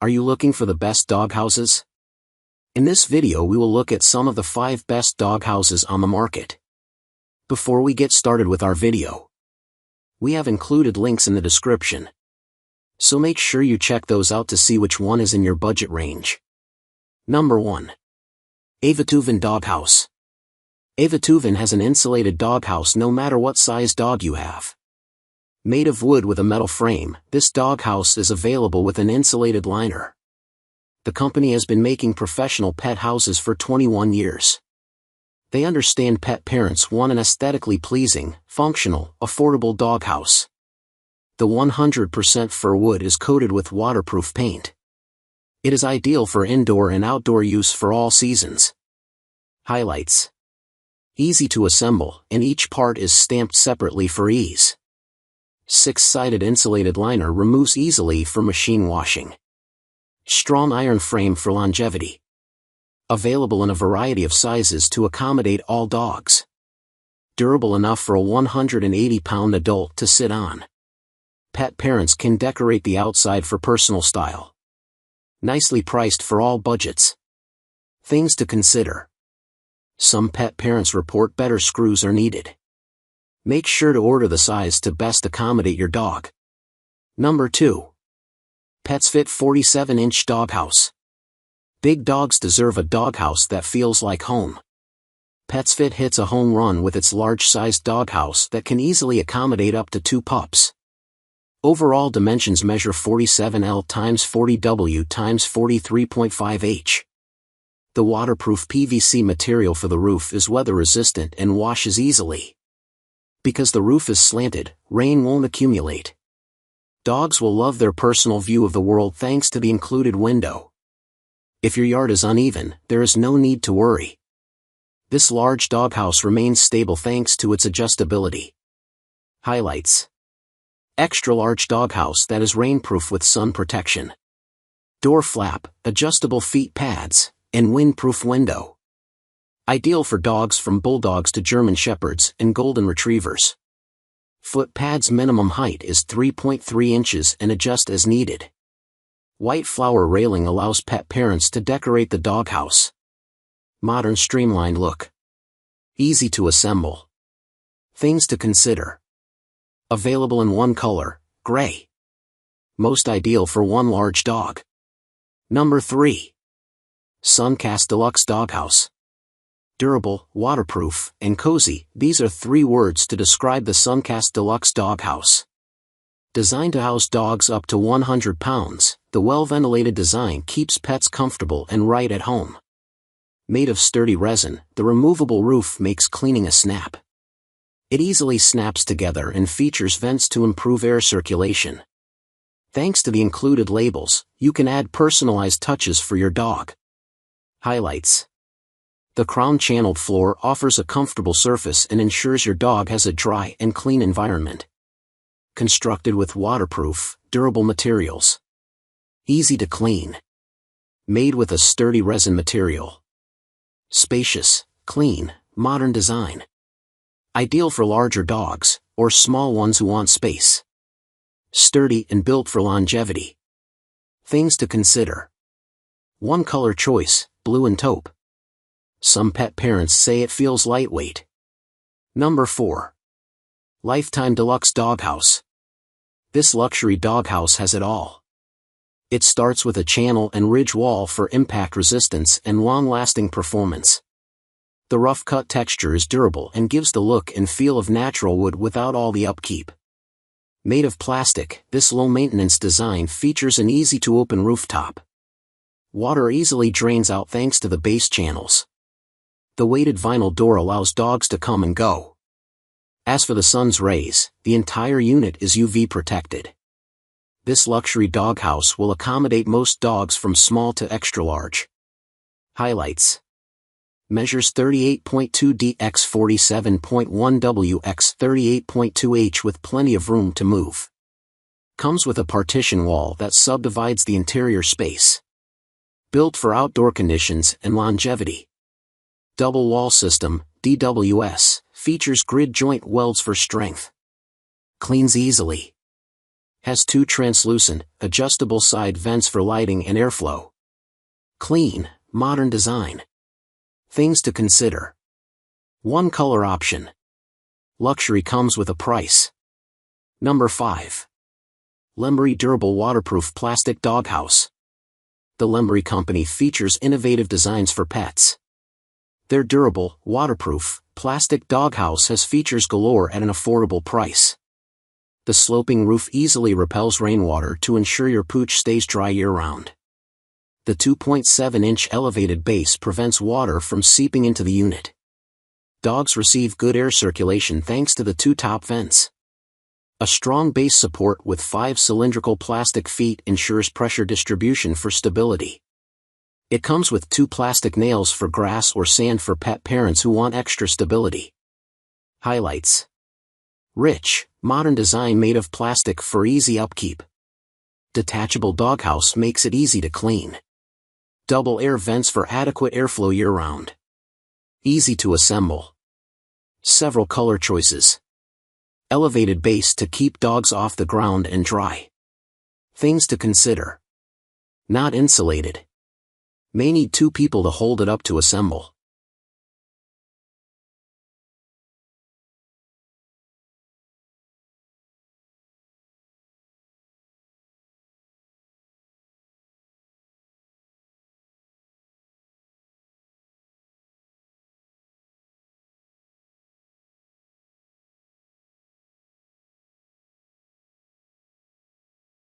Are you looking for the best dog houses? In this video we will look at some of the 5 best dog houses on the market. Before we get started with our video, we have included links in the description, so make sure you check those out to see which one is in your budget range. Number 1. Aivituvun Dog House. Aivituvun has an insulated dog house no matter what size dog you have. Made of wood with a metal frame, this dog house is available with an insulated liner. The company has been making professional pet houses for 21 years. They understand pet parents want an aesthetically pleasing, functional, affordable dog house. The 100% fir wood is coated with waterproof paint. It is ideal for indoor and outdoor use for all seasons. Highlights: easy to assemble, and each part is stamped separately for ease. 6-sided insulated liner removes easily for machine washing. Strong iron frame for longevity. Available in a variety of sizes to accommodate all dogs. Durable enough for a 180-pound adult to sit on. Pet parents can decorate the outside for personal style. Nicely priced for all budgets. Things to consider: some pet parents report better screws are needed. Make sure to order the size to best accommodate your dog. Number 2. Petsfit 47-inch Dog House. Big dogs deserve a dog house that feels like home. Petsfit hits a home run with its large-sized dog house that can easily accommodate up to 2 pups. Overall dimensions measure 47L x 40W x 43.5H. The waterproof PVC material for the roof is weather-resistant and washes easily. Because the roof is slanted, rain won't accumulate. Dogs will love their personal view of the world thanks to the included window. If your yard is uneven, there is no need to worry. This large doghouse remains stable thanks to its adjustability. Highlights: extra-large doghouse that is rainproof with sun protection. Door flap, adjustable feet pads, and windproof window. Ideal for dogs from bulldogs to German shepherds and golden retrievers. Foot pads minimum height is 3.3 inches and adjust as needed. White flower railing allows pet parents to decorate the doghouse. Modern streamlined look. Easy to assemble. Things to consider: available in one color, gray. Most ideal for one large dog. Number 3. Suncast Deluxe Dog House. Durable, waterproof, and cozy, these are 3 words to describe the Suncast Deluxe Dog House. Designed to house dogs up to 100 pounds, the well-ventilated design keeps pets comfortable and right at home. Made of sturdy resin, the removable roof makes cleaning a snap. It easily snaps together and features vents to improve air circulation. Thanks to the included labels, you can add personalized touches for your dog. Highlights: the crown-channeled floor offers a comfortable surface and ensures your dog has a dry and clean environment. Constructed with waterproof, durable materials. Easy to clean. Made with a sturdy resin material. Spacious, clean, modern design. Ideal for larger dogs, or small ones who want space. Sturdy and built for longevity. Things to consider: one color choice, blue and taupe. Some pet parents say it feels lightweight. Number 4. Lifetime Deluxe Dog House. This luxury dog house has it all. It starts with a channel and ridge wall for impact resistance and long-lasting performance. The rough-cut texture is durable and gives the look and feel of natural wood without all the upkeep. Made of plastic, this low-maintenance design features an easy-to-open rooftop. Water easily drains out thanks to the base channels. The weighted vinyl door allows dogs to come and go. As for the sun's rays, the entire unit is UV protected. This luxury dog house will accommodate most dogs from small to extra large. Highlights: measures 38.2 x 47.1 w x 38.2 with plenty of room to move. Comes with a partition wall that subdivides the interior space. Built for outdoor conditions and longevity. Double wall system, DWS, features grid joint welds for strength. Cleans easily. Has 2 translucent, adjustable side vents for lighting and airflow. Clean, modern design. Things to consider. 1 color option. Luxury comes with a price. Number 5. Lemberi Durable Waterproof Plastic Dog House. The Lemberi company features innovative designs for pets. Their durable, waterproof, plastic dog house has features galore at an affordable price. The sloping roof easily repels rainwater to ensure your pooch stays dry year-round. The 2.7-inch elevated base prevents water from seeping into the unit. Dogs receive good air circulation thanks to the 2 top vents. A strong base support with 5 cylindrical plastic feet ensures pressure distribution for stability. It comes with 2 plastic nails for grass or sand for pet parents who want extra stability. Highlights. Rich, modern design made of plastic for easy upkeep. Detachable doghouse makes it easy to clean. Double air vents for adequate airflow year-round. Easy to assemble. Several color choices. Elevated base to keep dogs off the ground and dry. Things to consider. Not insulated. May need 2 people to hold it up to assemble.